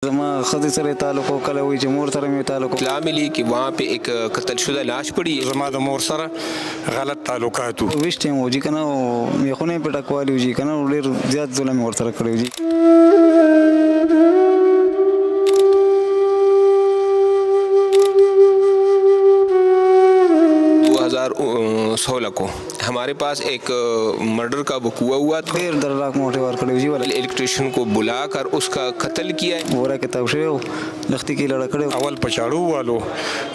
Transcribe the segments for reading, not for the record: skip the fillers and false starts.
زما خدي سره تعلق او کله وی چې مور سره می تعلق اطلاع ملی کہ وہاں پہ ایک قتل شدہ لاش پڑی ہے. زما د مور سره غلط تعلقات ویش ټیم وږي کنه می خو نه پټه کوالي وږي کنه ډیر زیات ظلم ور سره کړی وږي. 2016 کو ہمارے پاس ایک مرڈر کا وقوع ہوا تھا. ډیر دراک موټي ور کړی وږي الیکٹریشین کو بلا کر اس کا قتل کیا ہے. ورا کتاب شو لختي کې لړ کړو اول پچاړو والو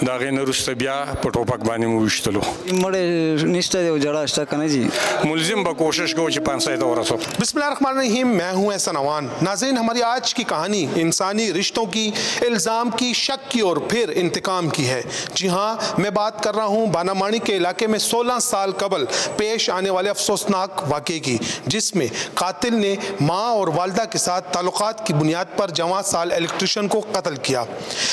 دا غي نرسته بیا په ټوپک باندې مو وشتلو. مړ نشته دی جړه شته کنه جی ملزم به کوشش کو چې 500 ته ورسو. بسم اللہ الرحمن الرحیم. میں ہوں احسن اوان. ناظرین ہماری آج کی کہانی انسانی رشتوں کی، الزام کی، شک کی اور پھر انتقام کی ہے. جی ہاں، میں بات کر رہا ہوں بانا مانی کے علاقے میں 16 سال قبل پیش آنے والے افسوسناک واقعے کی، جس میں قاتل نے ماں اور والدہ کے ساتھ تعلقات کی بنیاد پر جوان سال الیکٹریشین کو قتل کیا.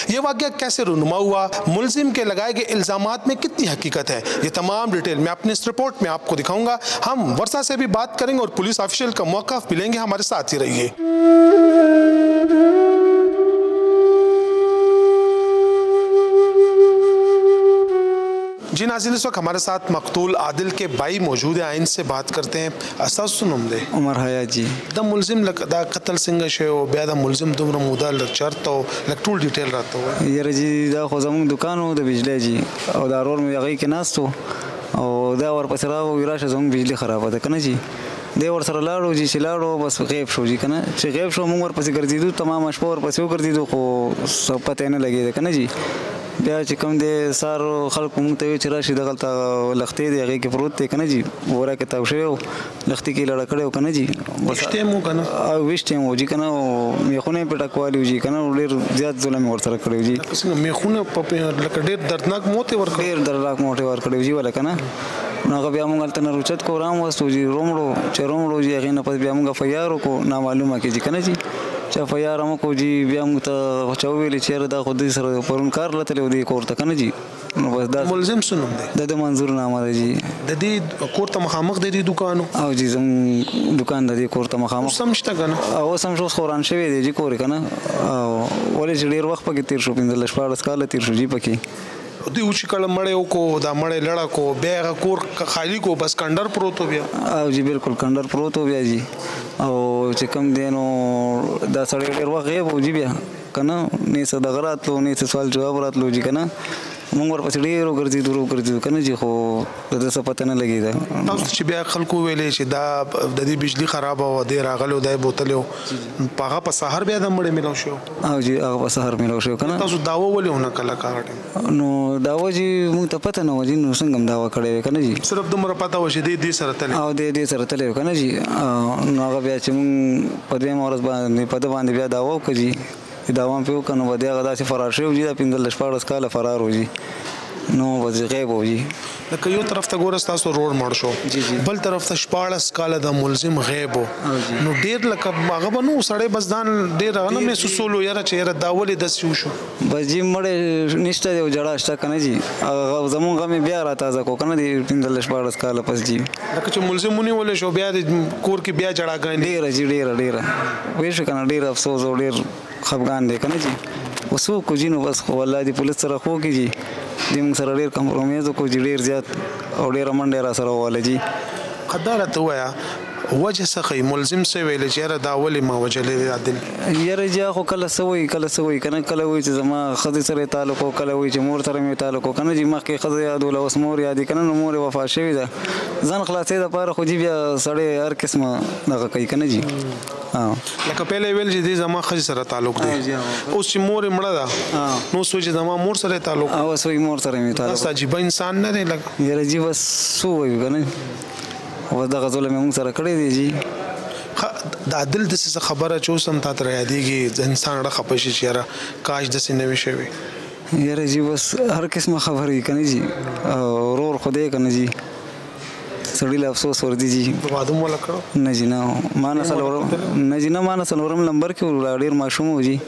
یہ واقعہ کیسے رونما ہوا، ملزم کے لگائے گئے الزامات میں کتنی حقیقت ہے، یہ تمام ڈیٹیل میں اپنے اس رپورٹ میں آپ کو دکھاؤں گا. ہم ورثہ سے بھی بات کریں گے اور پولیس آفیشل کا موقف بھی لیں گے. ہمارے ساتھ ہی رہیے. جی ناظرین، اس وقت ہمارے ساتھ مقتول عادل کے بھائی موجود ہیں. ان سے بات کرتے ہیں. اساس نوم دے عمر حیا جی. دا ملزم دا قتل څنګه شو، بیا دا ملزم دومره موده لږ چرته او لږ ټول ډیټیل راته وایي. یاره جی دا خو زموږ دکان و د بجلی جی او دا رور مې هغې کې ناست و او دا ورپسې راغی راشه زموږ بجلی خرابه ده که نه جی. دی ورسره لاړو جی چې لاړو بس غیب شو جی که نه. چې غیب شو موږ ورپسې ګرځېدو تمامه شپه ورپسې وګرځېدو خو پته یې نه لګېده که نه جی. بیا چې کوم دی سار خلکو موږ ته ویل چې راشي دغلته لښتې دی هغې کې پروت دی که نه جی. وره کې تاو شوی و لښتي کې لړه کړی و که نه جی. ویش ټایم و که نه؟ ویش ټایم و جي که نه میخونه یې پټه کوالي و جي که نه ډېر زیات ظلم یې ورسره کړی و جي. څنګه میخونه لکه ډېر دردناک موت یې ورکړی؟ ډېر دردناک موت یې ورکړی و جي وله که نه. نو هغه بیا موږ هلته نه روچت کو راوستو جي رومړو چې رومړو جي هغې نه پس بیا موږ اف آی آر وکړو نامعلومه کې جي که نه جي. چې اف آی آر هم وکړو جي بیا موږ ته چا وویلې چې یاره دا خو دوی سره پرون کار لتلی و دې کور ته که نه جي. نو بس دا ملزم څه نوم دی؟ د منظور نامه ده جي. د دې کور ته مخامخ د دې دکان و؟ او جي زموږ دکان د دې کور ته مخامخ. اوس هم شته که نه؟ اوس هم اوس خو وران شوی دی جي کور یې که نه. ولې چې ډېر وخت پکې تېر شو 15-14 کاله تېر شو جي پکې. دوی چې کله مړی وکړو دا مړی لړه کو بیا هغه کور خالي کو بس کنډر پروت و بیا؟ او جی بالکل کنډر پروت و بیا جی. او چې کوم دی نو دا سړی ډېر وخت غیب و جي بیا که نه. نه څه دغه راتلو نه څه سوال جواب راتلو جي که نه. موږ ورپسې ډېر وګرځېدو که نه جي خو د ده څه پته نه لګېده. تاسو چې بیا خلکو ویلې چې دا د دې بجلي خرابه وه دی راغلی و دا یې بوتلی و په هغه په سهار بیا د مړی میلاو شو؟ او جي هغه په سهار میلاو شو که نه. تاسو دعوه ولې ونه کړله که هغه ټایم؟ نو دعوه جي موږ ته پته نه وه جي. نو څنګه هم دعوه کړې وې که نه جي. صرف دومره پته وه چې دې سره تللی او دې سره تللی و که نه جي. نو هغه بیا چې موږ په دویمه ورځ باندې په ده باندې بیا دعوه وکړه جي. دعوه مې پرې وکړه نو به دی هغه داسې فرار شوی و جي. دا 15-14 کاله فرار و جي. نو بس غیب و جي. لکه یو طرف ته ګوره ستاسو روډ مړ شو، بل طرف ته 14 کاله د ملزم غیب و. نو ډېر لکه هغه به نو سړی بس ځان ډېر هغه نه محسوسولو یاره چې یاره دا ولې داسې وشو. بس جي مړی نشته دی او جړه شته که نه جي. هغه زمونږ غم یې بیا را تازه کړو که نه دی 15-14 کاله پس جي. لکه چې ملزم ونیولی شو بیا د کور کې بیا جړاګانې ډېره جي ډېره ویې شو که نه. ډېر افسوس او ډېر خفګان دی که نه جي. اوس وکړو جي نو بس خو والله دې پولیس سره خو کې جي دې موږ سره ډېر کمپرومیز وکړو جي. ډېر زیات او ډېره منډه را سره وواله جي. دا راته ووایه وجه څه ښیي؟ ملزم څه ویلی چې یاره دا ولې ما وجلی دی عادل؟ یاره جي خو کله څه وایي کله څه وایي که نه. کله وایي چې زما ښځې سره یې تعلق و، کله وایي چې مور سره مې تعلق و که نه جي. مخکې ښځه یادوله اوس مور یادي که نه. نو مور یې وفات شوې ده. ځان خلاصۍ دپاره خو جي بیا سړی هر قسمه دغه کوي که نه جي. لکه پهله یې ویل چې دې زما ښځې سره تعلق دی، اوس چې مور یې مړه ده نو اوس وایي چې زما مور سره یې تعلق دی. اوس وایي مور سره مې تعلق. داسې عجیبه انسان نه دی لکه. یاره جي بس څه ووایو که نه. اوس دغه ظلم یې موږ سره کړی دی جي. د عادل داسې څه خبره چې اوس هم تا ته رایادېږي انسان ډېر خفه شي چې یاره کاش داسې نه وي شوې؟ یاره جي بس هر قسمه خبرې وي که نه جي. ورور خو دی که نه جي. سړي له افسوس ورځي جي. واده مو وله کړو؟ نه جي نه. ما نه نه جي نه ما نه څلورم نمبر کې و ډېر ماشوم و جي.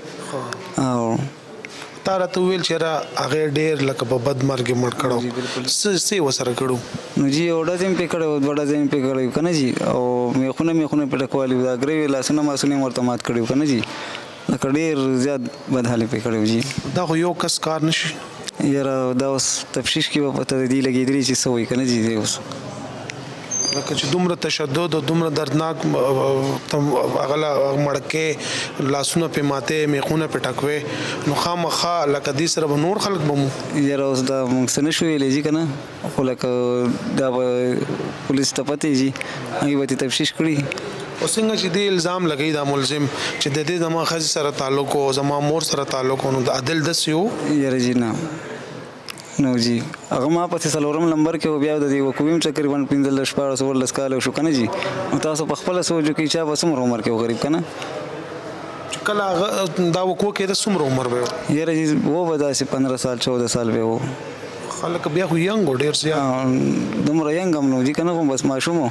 او تا راته وویل چې یاره هغې ډېر لکه په بد مرګ یې مړ کړو. څه یې ورسره کړو؟ نو جي یو ډزې مې پرې کړی و، 2 ډزې مې پرې کړی و که نه جي. او میخونه پټه کوالي و. دا ګرې لاسونه ماسونه یې ورته مات کړي و که نه جي. لکه ډېر زیات بد حالې پرې کړی و جي. دا خو یو کس کار نشي. یاره دا اوس تفتیش کې به پته د دې لګېدلې چې څه وایي که نه جي دی اوس لکه چې دومره تشدد او دومره دردناک هغه مړکې لاسونه پې ماتې میخونه پې ټکوې نو خامخا لکه دې سره به نور خلک به مو یاره اوس دا موږ څه نه شو ویلی جي که نه خو لکه دا به پولیس ته پتې جي هغوی به ترې تفتیش کړي. او څنګه چې دې الزام لګوي دا ملزم چې د دې زما ښځې سره تعلق و زما مور سره تعلق و نو د عدل داسې و. یاره جي نه نو جی هغه ما پسې څلورم نمبر کې و بیا د دې وکوي تقریبا 15-14 کاله شو که نه جي نو تاسو په خپله سوچ وکړئ چا به څومره عمر کې و غریب که نه چې کله هغه دا وکوه کېده څومره عمر به و؟ یاره جي و به داسې 15 سال 14 سال به و. خلک بیا خو ینګ و ډېر زیات دومره ینګ هم نو جي که نه خو بس ماشوم و.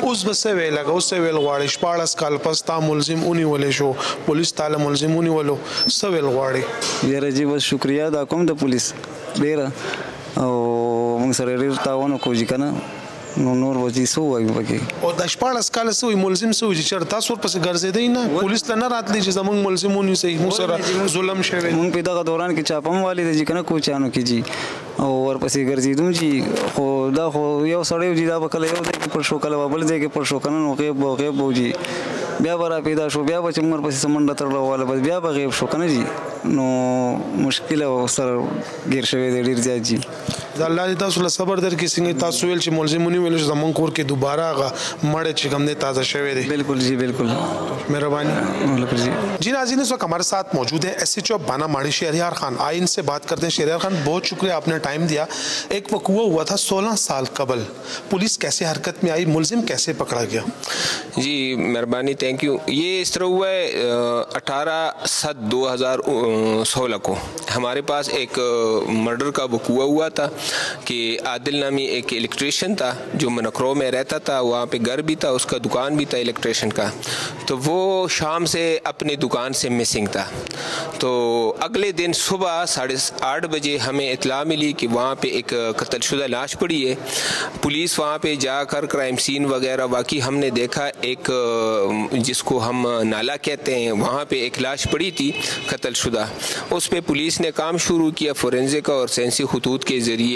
اوس به څه ویل لکه اوس څه ویل غواړې 14 کال پس تا ملزم ونیولی شو پولیس تاله ملزم ونیولو څه ویل غواړې؟ یاره جي بس شکریا دا کوم د پولیس ډېره او موږ سره ډېر تاوان وکړو جي که نه نو نور به جي څه ووایو پکې. او دا 14 کاله څه وایي ملزم څه وایي چې چېرته تاسو ورپسې ګرځېدئ نه پولیس ته نه راتلی چې زموږ ملزم ونیسئ موږ سره ظلم شوی موږ په دغه دوران کې چاپه هم والي دی جي که نه کوچیانو کې جي او ورپسې ګرځېدو جي خو دا خو یو سړی و جي دا به کله یو ځای کې پټ شو کله به بل ځای کې پټ شو که نه نو غیب به و جي بیا به را پیدا شو بیا به چې موږ ورپسې څه منډه تړله واله بس بیا به غیب شو که نه جي نو مشکله سره ګیر شوی دی ډېر زیات جي. دا الله دې تاسو له صبر درکړي څنګه تاسو ویل چې ملزم ونیول چې زموږ کور کې دوباره هغه مړی چې کوم دی تازه شوی دی. بالکل جی بالکل مہربانی. جی ناظرین اس وقت ہمارے ساتھ موجود ہیں ایس ایچ او بانا ماڑی شہریار خان. آئے ان سے بات کرتے ہیں. شہریار خان بہت شکریہ آپ نے ٹائم دیا. ایک وقوع ہوا تھا 16 سال قبل پولیس کیسے حرکت میں آئی ملزم کیسے پکڑا گیا؟ جی مہربانی تھینک یو. یہ اس طرح ہوا ہے 18/7/2016 کو ہمارے پاس ایک مرڈر کا وقوع ہوا تھا کہ عادل نامی ایک الیکٹریشین تھا جو منکرو میں رہتا تھا. وہاں پہ گھر بھی تھا اس کا دکان بھی تھا الیکٹریشین کا. تو وہ شام سے اپنے دکان سے مسنگ تھا. تو اگلے دن صبح 8:30 بجے ہمیں اطلاع ملی کہ وہاں پہ ایک قتل شدہ لاش پڑی ہے. پولیس وہاں پہ جا کر کرائم سین وغیرہ واقعی ہم نے دیکھا ایک جس کو ہم نالا کہتے ہیں وہاں پہ ایک لاش پڑی تھی قتل شدہ. اس پہ پولیس نے کام شروع کیا فورینزک اور سینسی خطوط کے ذریعے.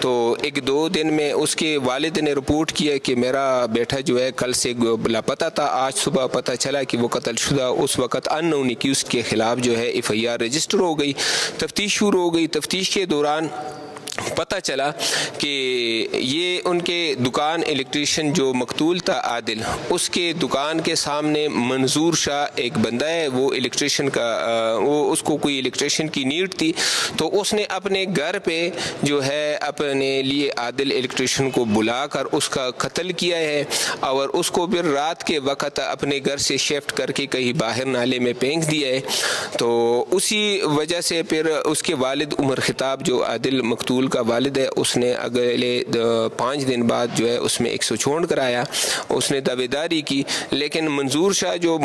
تو 1-2 دن میں اس کے والد نے رپورٹ کیا کہ میرا بیٹا جو ہے کل سے لاپتہ تھا. آج صبح پتہ چلا کہ وہ قتل شدہ. اس وقت ان نون ایکیوزڈ کے خلاف جو ہے FIR رجسٹر ہو گئی. تفتیش شروع ہو گئی. تفتیش کے دوران پتہ چلا کہ یہ ان کے دکان الیکٹریشین جو مقتول تھا عادل اس کے دکان کے سامنے منظور شاہ ایک بندہ ہے وہ الیکٹریشین کا وہ اس کو کوئی الیکٹریشین کی نیڈ تھی. تو اس نے اپنے گھر پہ جو ہے اپنے لیے عادل الیکٹریشین کو بلا کر اس کا قتل کیا ہے اور اس کو پھر رات کے وقت اپنے گھر سے شفٹ کر کے کہیں باہر نالے میں پھینک دیا ہے. تو اسی وجہ سے پھر اس کے والد عمر خطاب جو عادل مقتول کا والد ہے اس نے اگلے 5 دن بعد جو ہے اس میں 164 کرایا. اس نے دعوے داری کی. لیکن منظور شاہ جو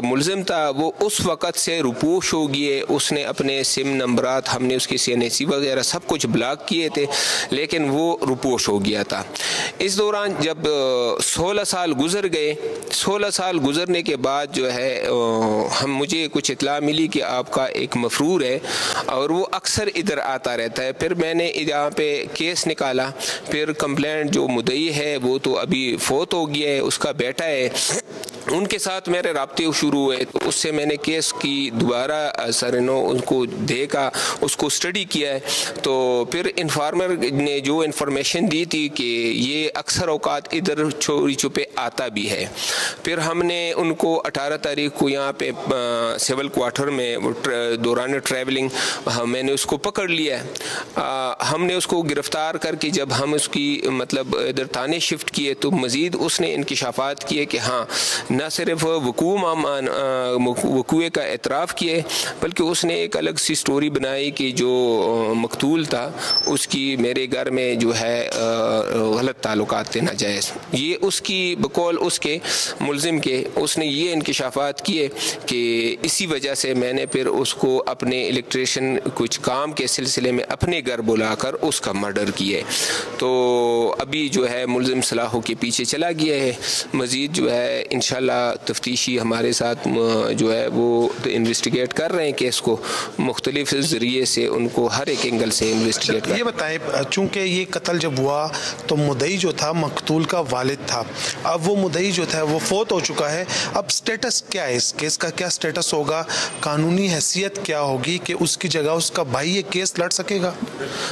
ملزم تھا وہ اس وقت سے روپوش ہو گئے. اس نے اپنے سم نمبرات ہم نے اس کی CNC وغیرہ سب کچھ بلاک کیے تھے لیکن وہ روپوش ہو گیا تھا. اس دوران جب 16 سال گزر گئے 16 سال گزرنے کے بعد جو ہے مجھے کچھ اطلاع ملی کہ آپ کا ایک مفرور ہے اور وہ اکثر ادھر آتا رہتا ہے. پھر میں نے یہاں پہ کیس نکالا. پھر کمپلینٹ جو مدعی ہے وہ تو ابھی فوت ہو گیا ہے. اس کا بیٹا ہے. ان کے ساتھ میرے رابطے شروع ہوئے. تو اس سے میں نے کیس کی دوبارہ ان کو دیکھا اس کو اسٹڈی کیا ہے. تو پھر انفارمر نے جو انفارمیشن دی تھی کہ یہ اکثر اوقات ادھر چوری چھپے آتا بھی ہے. پھر ہم نے ان کو 18 تاریخ کو یہاں پہ سول کوارٹر میں دوران ٹریولنگ میں نے اس کو پکڑ لیا. ہم نے اس کو گرفتار کر کے جب ہم اس کی مطلب ادھر تھانے شفٹ کیے تو مزید اس نے انکشافات کیے کہ ہاں نہ صرف وقوع کا اعتراف کیے بلکہ اس نے ایک الگ سی سٹوری بنائی کہ جو مقتول تھا اس کی میرے گھر میں جو ہے غلط تعلقات تھے ناجائز. یہ اس کی بقول اس کے ملزم کے اس نے یہ انکشافات کیے کہ اسی وجہ سے میں نے پھر اس کو اپنے الیکٹریشین کچھ کام کے سلسلے میں اپنے گھر بلا کر اس کا مرڈر کیے. تو ابھی جو ہے ملزم صلاحوں کے پیچھے چلا گیا ہے. مزید جو ہے انشاءاللہ انشاءاللہ تفتیشی ہمارے ساتھ جو ہے وہ انویسٹیگیٹ کر رہے ہیں کیس کو, مختلف ذریعے سے ان کو ہر ایک اینگل سے انویسٹیگیٹ کر. یہ بتائیں, چونکہ یہ قتل جب ہوا تو مدعی جو تھا مقتول کا والد تھا, اب وہ مدعی جو تھا وہ فوت ہو چکا ہے, اب سٹیٹس کیا ہے اس کیس کا, کیا سٹیٹس ہوگا, قانونی حیثیت کیا ہوگی کہ اس کی جگہ اس کا بھائی یہ کیس لڑ سکے گا؟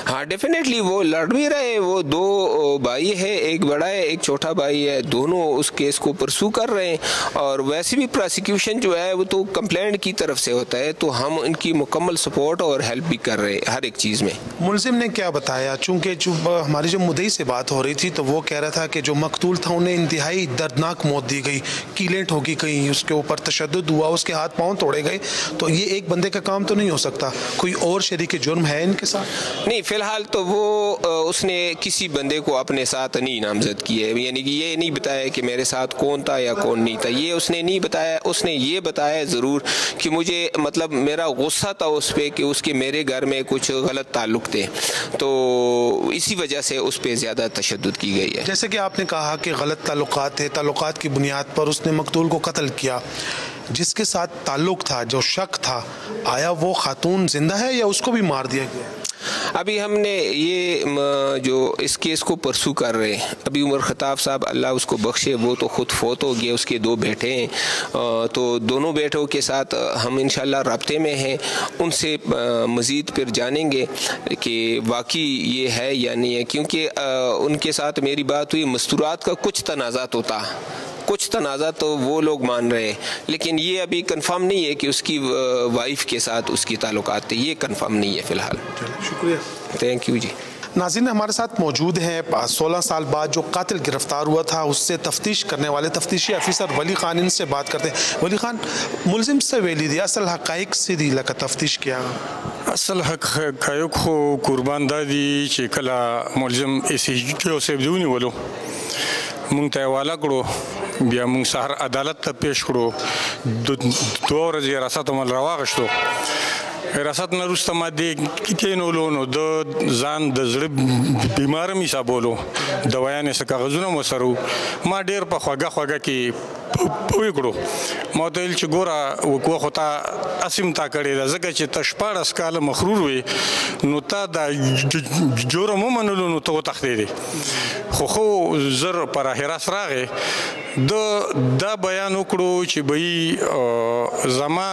ہاں ڈیفینیٹلی وہ لڑ بھی رہے, وہ دو بھائی ہے, ایک بڑا ہے ایک چھوٹا بھائی ہے, دونوں اس کیس کو پرسو کر رہے ہیں. اور ویسے بھی پروسیکیوشن جو ہے وہ تو کمپلینٹ کی طرف سے ہوتا ہے, تو ہم ان کی مکمل سپورٹ اور ہیلپ بھی کر رہے ہیں ہر ایک چیز میں. ملزم نے کیا بتایا؟ چونکہ ہماری جو مدعی سے بات ہو رہی تھی تو وہ کہہ رہا تھا کہ جو مقتول تھا انہیں انتہائی دردناک موت دی گئی, کیلیں ٹھوکی گئی, اس کے اوپر تشدد ہوا, اس کے ہاتھ پاؤں توڑے گئے. تو یہ ایک بندے کا کام تو نہیں ہو سکتا, کوئی اور شریک جرم ہے ان کے ساتھ؟ نہیں, فی الحال تو وہ اس نے کسی بندے کو اپنے ساتھ نہیں نامزد کیا ہے, یعنی کہ یہ نہیں بتایا کہ میرے ساتھ کون تھا یا کون نہیں تھا, یہ اس نے نہیں بتایا. اس نے یہ بتایا ضرور کہ مجھے مطلب میرا غصہ تھا اس پہ کہ اس کے میرے گھر میں کچھ غلط تعلق تھے, تو اسی وجہ سے اس پہ زیادہ تشدد کی گئی ہے. جیسے کہ آپ نے کہا کہ غلط تعلقات تھے, تعلقات کی بنیاد پر اس نے مقتول کو قتل کیا. جس کے ساتھ تعلق تھا, جو شک تھا, آیا وہ خاتون زندہ ہے یا اس کو بھی مار دیا گیا؟ ابھی ہم نے یہ جو اس کیس کو پرسو کر رہے ہیں, ابھی عمر خطاب صاحب اللہ اس کو بخشے, وہ تو خود فوت ہو گئے, اس کے دو بیٹے ہیں, تو دونوں بیٹوں کے ساتھ ہم انشاءاللہ رابطے میں ہیں. ان سے مزید پھر جانیں گے کہ واقعی یہ ہے یا نہیں ہے, کیونکہ ان کے ساتھ میری بات ہوئی, مستورات کا کچھ تنازعات ہوتا, کچھ تنازع تو وہ لوگ مان رہے ہیں, لیکن یہ ابھی کنفرم نہیں ہے کہ اس کی وائف کے ساتھ اس کی تعلقات تھے, یہ کنفرم نہیں ہے فی الحال. شکریہ, تھینک یو جی. ناظرین ہمارے ساتھ موجود ہیں 16 سال بعد جو قاتل گرفتار ہوا تھا اس سے تفتیش کرنے والے تفتیشی افیسر ولی خان, ان سے بات کرتے ہیں. ولی خان, ملزم سے ویلی دی اصل حقائق سے دی لکه تفتیش کیا؟ اصل حقایق خو قربان دادی چې کله ملزم SHO صاحب دی ونیولو, مونږ ته حواله کړو, بیا مونږ سهار عدالت ته پیش کړو, 2 ورځې حراست عمل راواغشتو. حراست نه وروسته ما دې کېنولو, نو د ځان د زړه بیماره مې حسابولو, دوایانې څه کاغذونه مو سره وو. ما ډېر په خوږه کې پوه کړو, ما ورته ویل چې ګوره وقوه خو تا اسیم تا کړې ده, ځکه چې ته 14 کاله مخرور وې, نو تا دا جرم ومنلو, نو ته وتښتېدې. خو زر پر حراس راغی, دا بیان وکړو چې به زما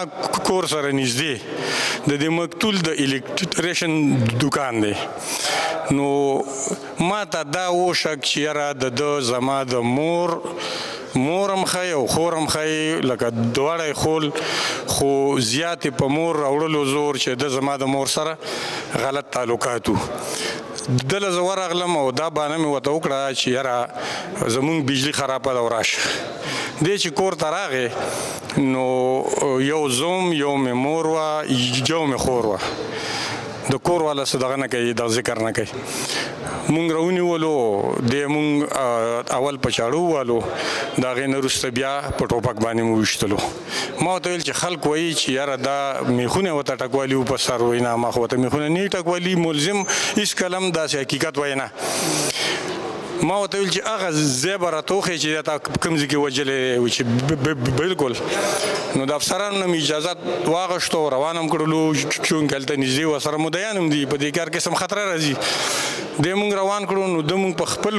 کور سره نږدې د دې مقتول د الکتریشن دکان دی, نو ما ته دا وشک چې یاره د زما د مورم خی او خورم خی, لکه دواړه خول, خو زیاتې په مور راوړلو زور چې د زما د مور سره غلط تعلقات وو. دله زه ورغلم او دا بانه مې ورته وکړه چې یاره زمونږ بجلي خرابه ده او راشه. دی چې کور ته راغې نو یو زوم, یو مې مور وه, یو مې خور وه, د کور والا څه دغه نه کوي, دا ذکر نه کوي. مونږ راونیولو, دی مونږ اول په چاړو ووالو, د هغې نه وروسته بیا په ټوپک باندې مو ویشتلو. ما ورته ویل چې خلک وایي چې یاره دا میخونه ورته ټکوالي وو په سر, وایي نه ما خو ورته میخونه نه ټکوالي, ملزم هېڅکله هم داسې حقیقت وایي نه. ما ورته ویل چې هغه ځای به راته وښیې چې دا تا کوم ځای کې وژلی وي, چې بالکل. نو د افسرانو نه مې اجازت واغشتو, روان هم کړلو, چونکې هلته نږدې ورسره مدعیان هم دي, په دې کار کې سم خطره راځي. دی مونږ روان کړو, نو د مونږ په خپل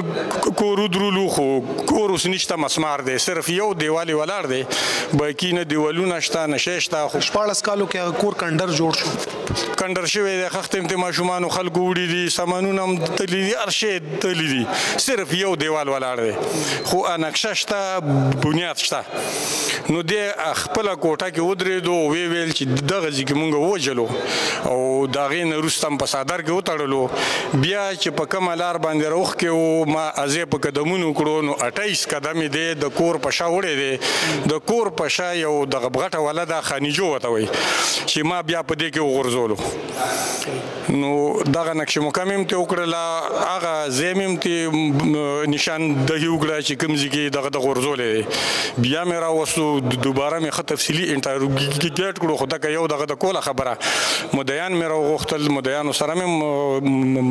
کور ودرولو, خو کور اوس نشته, مسمار دی, صرف یو دیوال یې ولاړ دی, باقي نه دیوالونه شته نه شی شته. 14 کالو کې هغه کور کنډر جوړ شو, کنډر شوی دی, خښتې ته ماشومانو خلکو وړي دي, سامانونه هم تللي دي, هر شی تللي دي, صرف یو دیوال ولاړ دی, خو نقشه شته, بنیاد شته. نو دی خپله کوټه کې ودرېدو, ویې ویل چې دغه ځای کې مونږ ووژلو او د هغې نه وروسته هم په څادر کې وتړلو. بیا چې په کومه لار باندې راوښکې وو, ما ازې په قدمونو کړو, نو 28 قدم یې دی, د کور په شا وړی دی. د کور په شا یو دغه بغټه والا ده, خانیجو ورته وایي, چې ما بیا په دې کې وغورځولو. نو دغه نقش مقام هم ترې وکړله, هغه ځای مې هم ترې نشاندهي وکړه چې کوم ځای کې دغه د غورځولی دی. بیا مې راوستو, دوباره مې ښه تفصیلي انټروګیټ کړو, خو دغه یو دغه د کوله خبره, مدعیان مې راوغوښتل, مدعیانو سره مې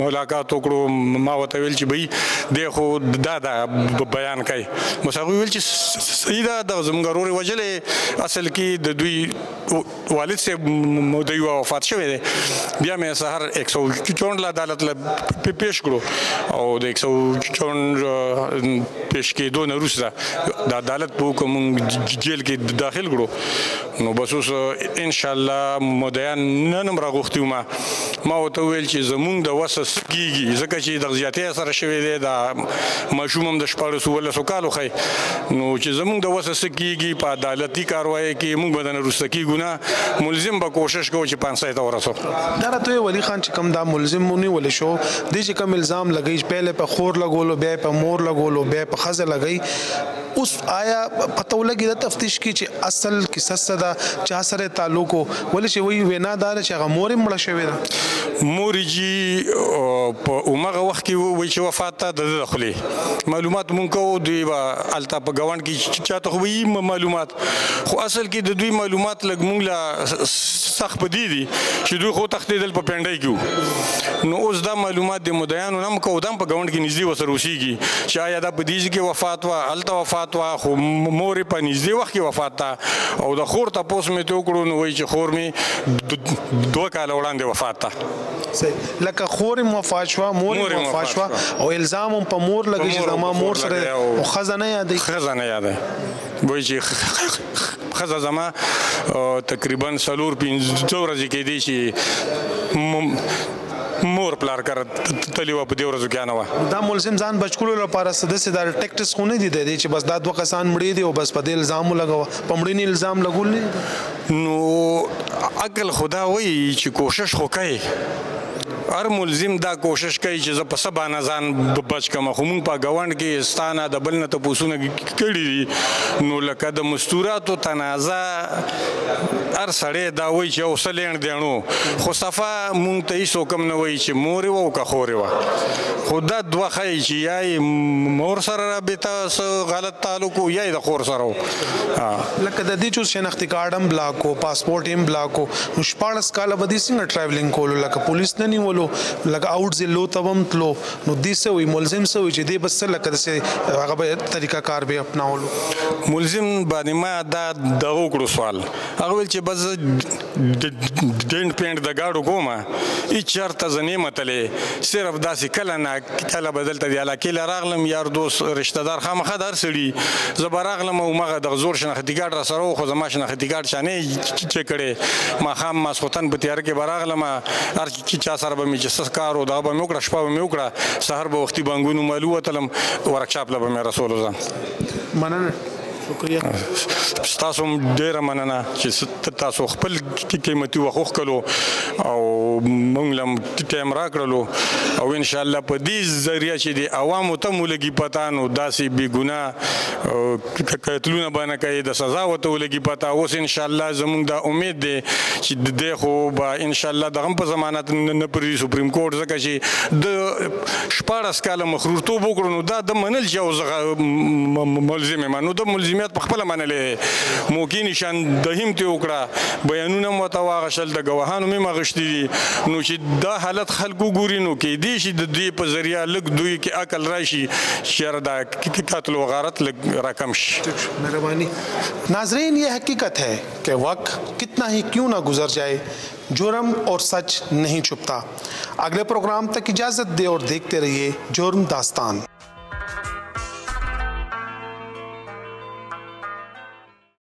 ملاقات تپوسات وکړو ما ورته ویل چې بھئی دی خو دا بیان کوي بس هغوی ویل چې صحیح ده دغه زموږ ورور یې وژلی اصل کې د دوی والد صاحب د یوه وفات شوی دی بیا مې سهار 154 عدالت له پیش کړو او د 154 پیش کېدو نه وروسته د عدالت په حکم موږ جیل کې داخل کړو نو بس اوس انشاءالله مدعیان نن هم راغوښتي وو ما ورته وویل چې زموږ د وسه څه کېږي ځکه چې دغه زیاتی سره شوی دی دا ماشوم هم د 14-15 کالو ښی نو چې زموږ د وسه څه کېږي په عدالتي کاروایۍ کې موږ به دنه وروسته کېږو نه ملزم به کوشش کوو چې پانسۍ ته ورسو دا راته ولی خان چې کوم دا ملزم ونیول شو دی چې کوم الزام لګی پهله په خور لګولو بیا په مور لګولو بیا په ښځه لګی اوس آیا پته ولګي د تفتیش کې چې اصل کیسه څه ده چا سره تعلق ولې چې وایي وینا دار چې هغه مور یې مړه شوې ده مور جی په همغه وخت کې وایي چې وفات ته د ده خولې معلومات مونږ کوو دوی به هلته په ګاونډ کې چاته خو وایي معلومات خو اصل کې د دوی معلومات لږ مونږ له سخت په دې دي چې دوی خو تښتېدل په پنډۍ کې وو نو اوس دا معلومات د مدعیانو نه هم کوو دا هم په ګاونډ کې نږدې ورسره اوسېږي چې آیا دا په دې ځای کې وفات وه هلته وفات وه خو مور یې په نږدې وخت کې وفات ده او د خور تپوس مې ترې وکړو نو وایي چې خور مې 2 کاله وړاندې وفات ده لکه خور یې وفات شوه مور یې وفات شوه او الزام هم په مور لګي چې زما مور سره او ښځه نه یادوي ښځه نه یادوي وایي چې ښځه زما تقریبا 4-5 ورځې کېدی چې مور پلار کار تلی و په دې ورځو کې نه وه دا ملزم ځان بچ کولو لپاره څه داسې دا ټیکټس خو نه دي دی چې بس دا 2 کسان مړي دي او بس په دې الزام ولګوه په مړینې الزام لګول نه نو عقل خدا وایي چې کوشش خو کوي هر ملزم دا کوشش کوي چې زه په څه باندې ځان بچ کړم خو موږ په ګاونډ کې ستا نه د بل نه تپوسونه کړي دي نو لکه د مستوراتو تنازع هر سړی دا وایي چې یو څه لینډ دیڼو خو صفا موږ ته هېڅوک هم نه وایي چې مور یې وه او که خور یې وه خو دا دوه ښایي چې یا یې مور سره رابطه څه غلط تعلق و یا یې د خور سره و لکه د دې چې شناختي کارډ هم بلاک و پاسپورټ یې هم بلاک و نو 14 کاله به دې څنګه ټراولینګ کولو لکه پولیس نه نیولو لکه آوټ ځې لو ته به هم تلو نو دې څه وایي ملزم څه وایي چې دې بس څه لکه داسې هغه به طریقه کار به اپناولو ملزم باندې ما دا دغه وکړو سوال هغه ویل چې بس ډینډ پینډ د ګاډو کومه هېڅ چېرته زه نه یم تللی صرف داسې کله نه کله به دلته د علاقې له راغلم یار دوست رشته دار خامخا د هر سړي زه به راغلم او همغه دغه زور شناختي کارډ را سره و خو زما شناختي کارډ چا نه یې چک کړی ماښام ماسخوتن په تیاره کې به راغلم هر چا سره به مې چې څه کار و دغه به مې وکړه شپه به مې وکړه سهار به وختي بانګونو مالو وتلم ورکشاپ له به مې رسولو ځان مننه شکریہ ستاسو هم ډېره مننه چې تاسو خپل قیمتي وخت وښکلو او موږ له هم ټایم راکړلو او انشاءالله په دې ذریعه چې د عوامو ته مو لګي پته نو داسې بې ګناه قتلونه به نه کوي د سزا ورته ولګي پته اوس انشاءالله زموږ دا امید دی چې دی خو به انشاءالله دغه هم په ضمانت نه پرېږدي سپریم کورټ ځکه چې د 14 کاله مخرورتوب وکړو نو دا د منل چې یو زه ملزم یم نو د ملزمیت په خپله منلې موقع نشاندهي هم ترې وکړه بیانونه هم ورته واغشل د ګواهانو مې هم اخیستي دي نو چې دا حالت خلکو ګوري نو کیدای شي د دې په ذریعه لږ دوی کې عقل راشي چې دا قتل و غارت لږ راکم شي مہربانی ناظرین یہ حقیقت ہے کہ وقت کتنا ہی کیوں نہ گزر جائے جرم اور سچ نہیں چھپتا اگلے پروگرام تک اجازت دے اور دیکھتے رہیے جرم داستان